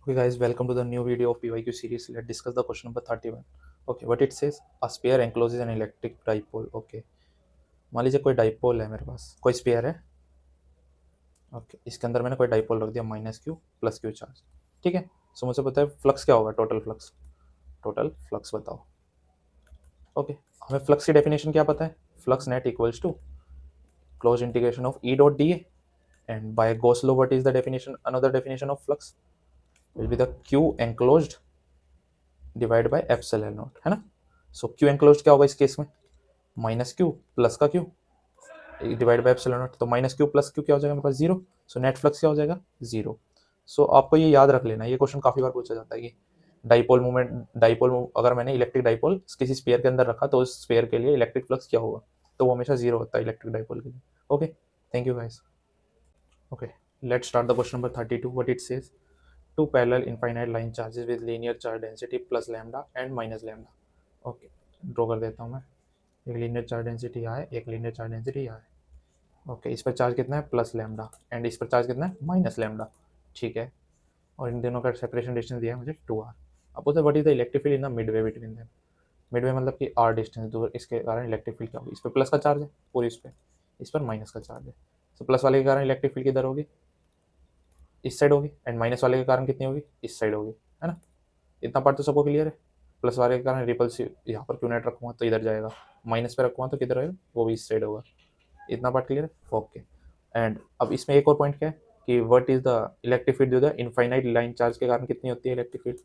Okay, guys, welcome to the new video of PYQ series. Let's discuss the question number 31. Okay, what it says, a sphere encloses an electric dipole. Okay, मान लीजिए कोई dipole है मेरे पास, कोई spare है. Okay, इसके अंदर मैंने कोई डाइपोल रख दिया minus Q plus Q charge. ठीक है. सो मुझे पता है फ्लक्स क्या होगा, टोटल फ्लक्स बताओ. ओके, हमें फ्लक्स की डेफिनेशन क्या पता है, flux net equals to close integration of E dot D A. And by Gauss law what is the definition, another definition of flux will be the Q enclosed divide by epsilon nought, है ना. सो Q enclosed क्या होगा इस case में, minus Q plus का Q divide by epsilon naught. तो minus Q plus Q क्या हो जाएगा मेरे पास, जीरो. सो नेट फ्लक्स क्या हो जाएगा, जीरो. सो आपको ये याद रख लेना, ये क्वेश्चन काफी बार पूछा जाता है कि अगर मैंने इलेक्ट्रिक डाइपोल किसी स्फीयर के अंदर रखा तो उस स्फीयर के लिए इलेक्ट्रिक फ्लक्स क्या होगा, तो वो हमेशा जीरो होता है इलेक्ट्रिक डाइपोल के लिए. Okay, thank you guys. Okay, let's start the question number 32. What it says, two parallel infinite line charges with linear charge density plus lambda and minus lambda. Okay, draw कर देता हूँ मैं. एक linear charge density यहाँ है, एक linear charge density यहाँ है. ओके, इस पर चार्ज कितना है, प्लस लैम्डा, एंड इस पर चार्ज कितना है, माइनस लैम्डा. ठीक है. और इन दोनों का सेपरेशन डिस्टेंस दिया है मुझे 2r. अब बोलते what is the electric field in the Midway between them. Midway मतलब कि r डिस्टेंस दूर, इसके कारण इलेक्ट्रिक फील्ड क्या होगी, इस पर प्लस का चार्ज है पूरी, इस पर माइनस का चार्ज है. तो प्लस वाले के कारण इलेक्ट्रिक फील्ड किधर होगी, इस साइड होगी, एंड माइनस वाले के कारण कितनी होगी, इस साइड होगी, है ना. इतना पार्ट तो सबको क्लियर है. प्लस वाले के कारण रिपल्सिव यहाँ पर क्यू नेट रखूँगा तो इधर जाएगा, माइनस पे रखूँगा तो किधर रहेगा, वो भी इस साइड होगा. इतना पार्ट क्लियर है. ओके, एंड अब इसमें एक और पॉइंट क्या है कि what is the electric field जो है इनफाइनाइट लाइन चार्ज के कारण कितनी होती है इलेक्ट्रिक फील्ड,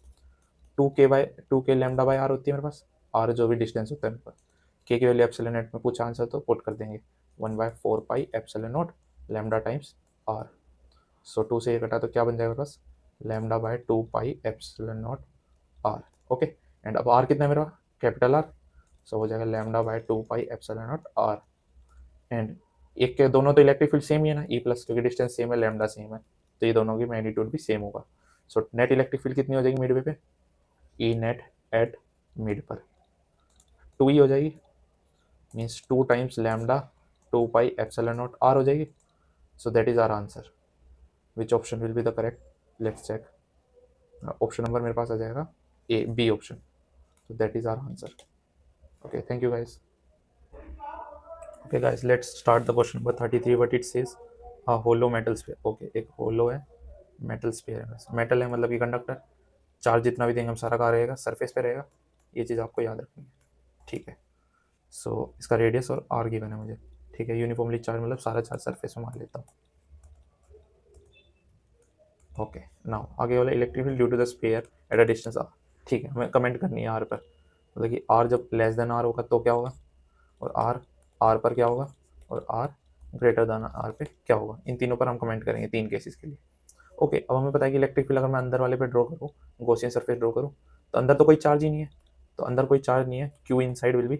टू के लैम्डा बाय आर होती है मेरे पास. आर जो भी डिस्टेंस होता है मेरे पास, के की वैल्यू एप्सिलॉन नॉट में कुछ आंसर तो पुट कर देंगे, 1/4 pi epsilon naught lambda times R. So 2 से ये कटा तो क्या बन जाएगा मेरे पास, lambda by 2 pi epsilon naught R. Okay, and अब आर कितना है मेरा, कैपिटल आर. सो हो जाएगा lambda by 2 pi epsilon naught R. And एक के दोनों तो इलेक्ट्रिक फील्ड सेम ही है ना, ई प्लस, क्योंकि डिस्टेंस सेम है, लैम्डा सेम है, तो ये दोनों की मैग्नीट्यूड भी सेम होगा. सो नेट इलेक्ट्रिक फील्ड कितनी हो जाएगी मिडवे पे, ई नेट एट मिड पर 2 ही हो जाएगी, means 2 times lambda 2 pi epsilon naught R हो जाएगी. So that is our answer. Which option will be the correct, let's check. Option number मेरे पास आ जाएगा A, B option. So that is our answer. Okay, thank you guys. Okay guys, let's start the question number 33. What it says, a hollow metal sphere. Okay, एक hollow है, metal spare है. Metal है मतलब कि conductor, charge जितना भी देंगे हम सारा कहाँ रहेगा, सरफेस पे रहेगा. ये चीज़ आपको याद रखनी है. ठीक है. सो इसका रेडियस और आर गिवन है मुझे. ठीक है, यूनिफॉर्मली चार्ज मतलब सारा चार्ज सरफेस में मान लेता हूँ. ओके, नाउ आगे वाला electric field due to the sphere at a distance R. ठीक है, हमें कमेंट करनी है आर पर, मतलब कि आर जब लेस देन आर होगा तो क्या होगा, और आर आर पर क्या होगा, और आर ग्रेटर देन आर पे क्या होगा. इन तीनों पर हम कमेंट करेंगे, तीन केसेस के लिए. ओके, अब हमें पता है कि इलेक्ट्रिक फील्ड अगर मैं अंदर वाले पे ड्रॉ करूँ, गॉसियन सरफेस ड्रॉ करूँ, तो अंदर तो कोई चार्ज ही नहीं है, तो अंदर कोई चार्ज नहीं है, Q inside will be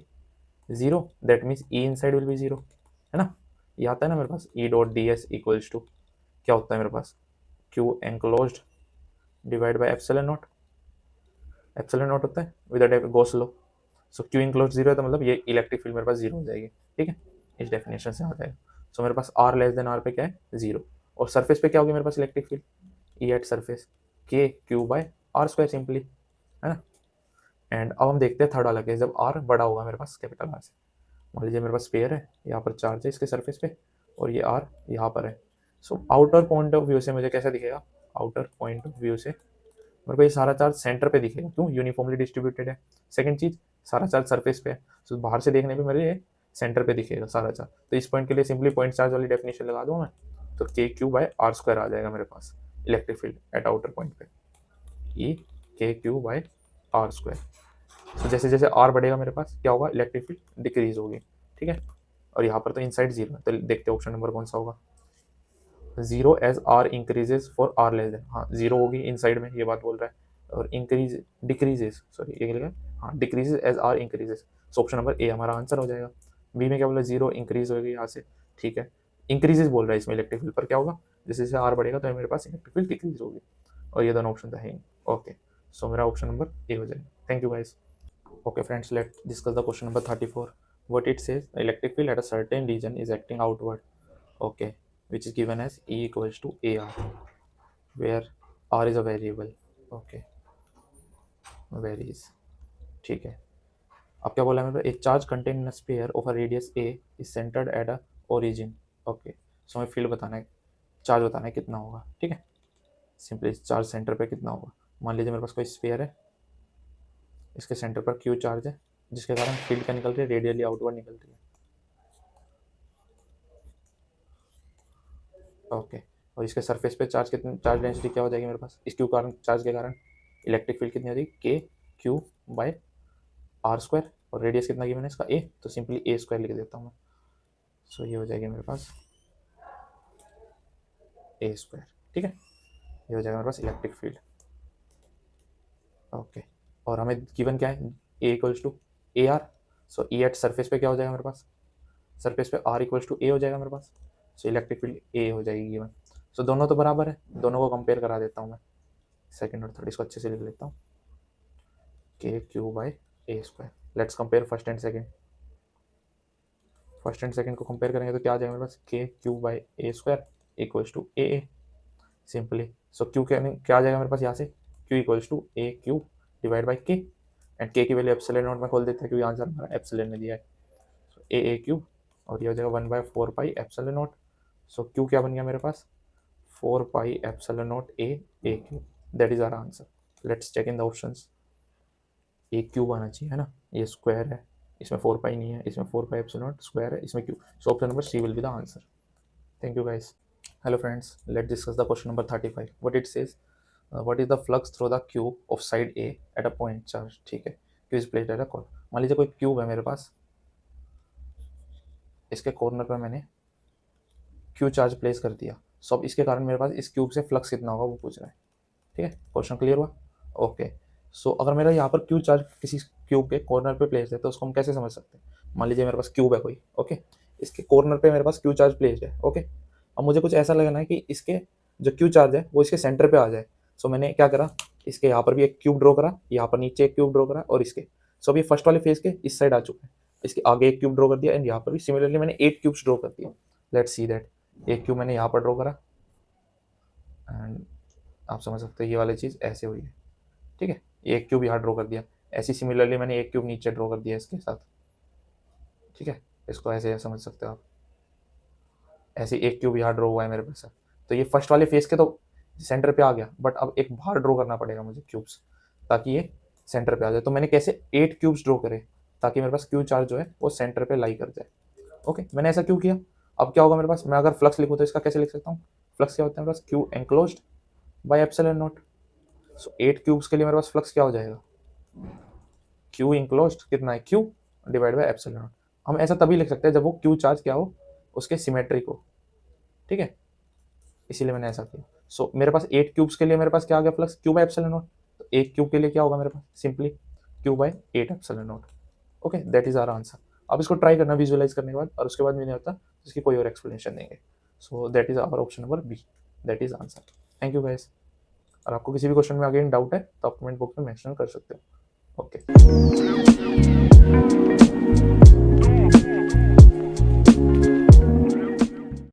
zero, that means E inside will be zero, है ना. ये आता है ना मेरे पास, E dot D S equals to क्या होता है मेरे पास, Q enclosed divide by epsilon naught. Epsilon naught होता है with Gauss law. So Q enclose zero है तो मतलब ये इलेक्ट्रिक फील्ड मेरे पास जीरो हो जाएगी. ठीक है, इस डेफिनेशन से आ जाएगा. सो मेरे पास आर लेस देन आर पे क्या है, जीरो. और सरफेस पे क्या होगी मेरे पास electric field, E at surface K Q by R square simply, है ना. एंड अब हम देखते हैं थर्ड वाला केस, जब आर बड़ा होगा मेरे पास कैपिटल आर से. मान लीजिए मेरे पास स्पेयर है, यहाँ पर चार्ज है इसके सरफेस पे, और ये आर यहाँ पर है. So outer point of view से मुझे कैसा दिखेगा, आउटर पॉइंट ऑफ व्यू से मेरे को ये सारा चार्ज सेंटर पे दिखेगा, क्यों, यूनिफॉर्मली डिस्ट्रीब्यूटेड है. सेकंड चीज, सारा चार्ज सरफेस पे है, तो बाहर से देखने पे मेरे ये सेंटर पे दिखेगा सारा चार्ज. तो इस पॉइंट के लिए सिंपली पॉइंट चार्ज वाली डेफिनेशन लगा दूँ मैं, तो K Q by R square आ जाएगा मेरे पास electric field at outer point पे, ई के क्यू बाय आर स्क्वायर. तो जैसे जैसे आर बढ़ेगा मेरे पास क्या होगा, इलेक्ट्रिक फील्ड डिक्रीज होगी. ठीक है, और यहाँ पर तो इनसाइड जीरो है, तो देखते हैं ऑप्शन नंबर कौन सा होगा, zero as R increases for R less than. हाँ, जीरो होगी इनसाइड में, ये बात बोल रहा है. और इंक्रीज डिक्रीजेज, सॉरी ये लिखा है, हाँ decreases as R increases. So option number A हमारा आंसर हो जाएगा. बी में क्या बोला, जीरो इंक्रीज होगी यहाँ से. ठीक है, इंक्रीजेज बोल रहा है इसमें इलेक्ट्रिक फील्ड पर, क्या होगा जैसे जैसे आर बढ़ेगा तो मेरे पास इलेक्ट्रिक फील्ड डिक्रीज होगी. और ये दोनों ऑप्शन तो है. ओके, सो मेरा ऑप्शन नंबर ए हो जाएगा. Thank you guys. Okay friends, let's discuss the question number 34. What it says, the electric field at a certain region is acting outward. Okay, which is given as E equals to AR, where R is a variable. Okay, varies, ठीक है। अब क्या बोला है मेरे पास, a charge contain in sphere of a radius a is centered at a origin. Okay, so हमें field बताना है, चार्ज बताना है कितना होगा, ठीक है। सिंपली चार्ज सेंटर पे कितना होगा, मान लीजिए मेरे पास कोई स्फीयर है, इसके सेंटर पर क्यू चार्ज है, जिसके कारण फील्ड क्या निकल रही है, रेडियली आउटवर्ड निकल रही है। ओके, और इसके सरफेस पे चार्ज कितनी, चार्ज डेंसिटी क्या हो जाएगी मेरे पास, इस क्यू कारण, चार्ज के कारण इलेक्ट्रिक फील्ड कितनी हो जाएगी, के क्यू बाय आर स्क्वायर, और रेडियस कितना की मैंने इसका ए, तो सिंपली ए स्क्वायर लिख देता हूँ मैं। सो ये हो जाएगी मेरे पास ए स्क्वायर, ठीक है। ये हो जाएगा मेरे पास इलेक्ट्रिक फील्ड। ओके, और हमें गिवन क्या है, a equals to a R. So E at surface पे क्या हो जाएगा मेरे पास, सरफेस पे आर इक्वल्स टू ए हो जाएगा मेरे पास। सो इलेक्ट्रिक फील्ड ए हो जाएगी गिवन। सो दोनों तो बराबर है, दोनों को कंपेयर करा देता हूँ मैं, सेकंड और थर्ड, इसको अच्छे से लिख लेता हूँ, K Q by A square. Let's compare first and second. First and second को कंपेयर करेंगे तो क्या आ जाएगा मेरे पास, K Q by A square equals to A simply. So Q क्या आ जाएगा मेरे पास यहाँ से, Q equals to A Q divide by K, and K की वैल्यू एप्सिलॉन नॉट में खोल देते हैं क्योंकि आंसर हमारा एप्सिलॉन ने दिया है। सो ए क्यू, और ये हो जाएगा 1/4 pi epsilon naught. So Q क्या बन गया मेरे पास, 4 pi epsilon naught A Q, that is our answer. Let's check in the options. A cube आना चाहिए है ना, ये स्क्वायर है, इसमें 4 पाई नहीं है, इसमें 4 पाई एप्सिलॉन नॉट स्क्वायर है, इसमें Q. So option number C will be the answer. Thank you guys. Hello friends, let's discuss the question number 35. What it says, what is the flux through the cube of side A at a point charge? ठीक है, Q is placed at a corner. मान लीजिए कोई cube है मेरे पास, इसके corner पर मैंने Q चार्ज प्लेस कर दिया। सो अब इसके कारण मेरे पास इस क्यूब से फ्लक्स कितना होगा वो पूछ रहा है, ठीक है। क्वेश्चन क्लियर हुआ? ओके, सो अगर मेरा यहाँ पर Q चार्ज किसी क्यूब के कॉर्नर पे प्लेस है तो उसको हम कैसे समझ सकते हैं। मान लीजिए मेरे पास क्यूब है कोई, ओके, इसके कॉर्नर पे मेरे पास Q चार्ज प्लेस है, ओके। अब मुझे कुछ ऐसा लगना है कि इसके जो क्यू चार्ज है वो इसके सेंटर पे आ जाए। सो मैंने क्या करा, इसके यहाँ पर भी एक क्यूब ड्रॉ करा, यहाँ पर नीचे एक क्यूब ड्रॉ करा, और इसके, सो अभी फर्स्ट वाले फेज के इस साइड आ चुके हैं, इसके आगे एक क्यूब ड्रॉ कर दिया, एंड यहाँ पर भी सिमिलरली मैंने 8 क्यूब्स ड्रॉ कर दिया। लेट्स सी दैट, एक क्यूब मैंने यहाँ पर ड्रॉ करा, एंड आप समझ सकते हो ये वाली चीज़ ऐसे हुई है, ठीक है। एक क्यूब यहाँ ड्रॉ कर दिया, ऐसी सिमिलरली मैंने एक क्यूब नीचे ड्रॉ कर दिया इसके साथ, ठीक है। इसको ऐसे समझ सकते हो आप, ऐसे एक क्यूब यहाँ ड्रॉ हुआ है मेरे पास। तो ये फर्स्ट वाले फेस के तो सेंटर पे आ गया, बट अब एक बाहर ड्रॉ करना पड़ेगा मुझे क्यूब्स, ताकि ये सेंटर पे आ जाए। तो मैंने कैसे 8 क्यूब्स ड्रॉ करे ताकि मेरे पास क्यू चार्ज जो है वो सेंटर पे लाई कर जाए। ओके, मैंने ऐसा क्यों किया। अब क्या होगा मेरे पास, मैं अगर फ्लक्स लिखूँ तो इसका कैसे लिख सकता हूँ, फ्लक्स क्या होता है मेरे पास, Q enclosed by epsilon naught. So 8 cubes के लिए मेरे पास फ्लक्स क्या हो जाएगा, क्यू इंक्लोज्ड कितना है, Q divide by epsilon not. हम ऐसा तभी लिख सकते हैं जब वो क्यू चार्ज क्या हो, उसके सिमेट्रिक हो, ठीक है, इसीलिए मैंने ऐसा किया। सो मेरे पास 8 क्यूब्स के लिए मेरे पास क्या आ गया flux, Q by epsilon naught. तो एक क्यूब के लिए क्या होगा मेरे पास, simply Q by 8 epsilon naught. Okay, that is our answer. अब इसको ट्राई करना विजुअलाइज करने के बाद, और उसके बाद भी नहीं होता तो इसकी कोई और एक्सप्लेनेशन देंगे। So that is our option number B, that is answer. Thank you guys. और आपको किसी भी क्वेश्चन में अगेन डाउट है तो आप कमेंट बॉक्स में मेंशन कर सकते हो। ओके।